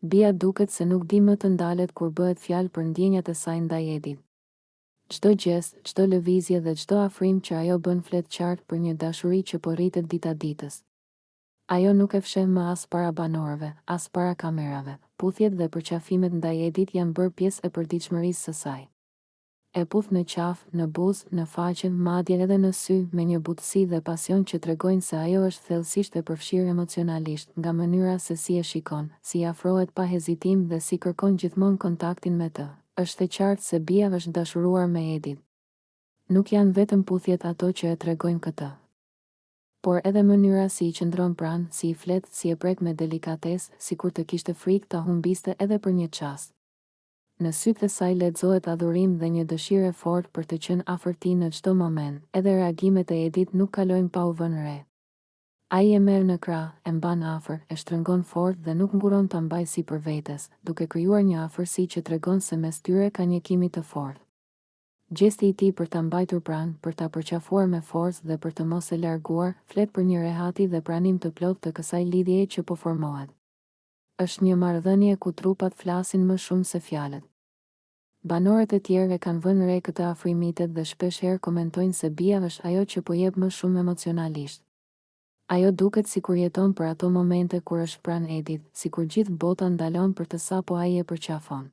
Bia duket se nuk di më të ndalet kur bëhet fjalë për ndjenjat e saj ndaj Edit. Çdo gest, çdo lëvizje dhe çdo afrim që ajo bën flet qartë për një dashuri që po rritet dita ditës. Ajo nuk e fshen më as para banorëve, as para kamerave. Puthjet dhe përqafimet ndaj Edit janë bërë pjesë e përditshmërisë së saj. E puth në qafë, në buzë, në faqe, madje edhe në sy, me një butësi dhe pasion që tregojnë se ajo është thellësisht e përfshirë emocionalisht, nga mënyra se si e shikon, si afrohet pa hezitim dhe si kërkon gjithmonë kontaktin me të. Është e qartë se Bia është dashuruar me Edit. Nuk janë vetëm puthjet ato që e tregojnë këtë, por edhe mënyra si i qëndron pranë, si i flet, si e prek me delikatesë, sikur të kishte frikë ta humbiste edhe për një çast. Në sytë e saj lexohet adhurim dhe një dëshirë e fortë për të qenë afër tij në çdo moment, edhe reagimet e Edit nuk kalojnë pa u vënë re. Ai e merr në krah, e mban afër, e shtrëngon fort dhe nuk nguron ta mbajë sipër vetes, duke krijuar një afërsi që tregon se mes tyre ka një kimi të fortë. Gjesti i tij për ta mbajtur pranë, për ta përqafuar me forcë dhe për të mos e larguar, flet për një rehati dhe pranim të plotë të kësaj lidhjeje që po formohet. Është një marrëdhënie ku trupat flasin më shumë se fjalët. Banorët e tjerë e kanë vënë re këtë afrimitet dhe shpeshherë komentojnë se Bia është ajo që po jep më shumë emocionalisht. Ajo duket sikur jeton për ato momente kur është pranë Edit, sikur gjithë bota ndalon për të sapo ai e përqafon.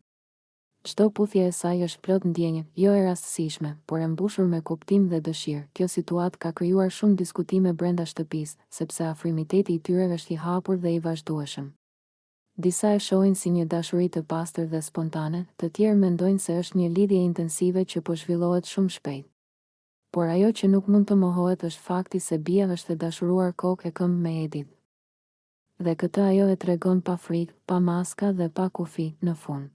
Çdo puthje e saj është plot ndjenjë, jo e rastësishme, por e mbushur me kuptim dhe dëshirë. Kjo situatë ka krijuar shumë diskutime brenda shtëpisë, sepse afrimiteti i tyre është i hapur dhe i vazhdueshëm. Disa e shohin si një dashuri të pastër dhe spontane, të tjerë mendojnë se është një lidhje intensive që po zhvillohet shumë shpejt. Por ajo që nuk mund të mohohet është fakti se Bia është e dashuruar kokë e këmbë me Edit. Dhe këtë ajo e tregon pa frikë, pa maska dhe pa kufi, në fund.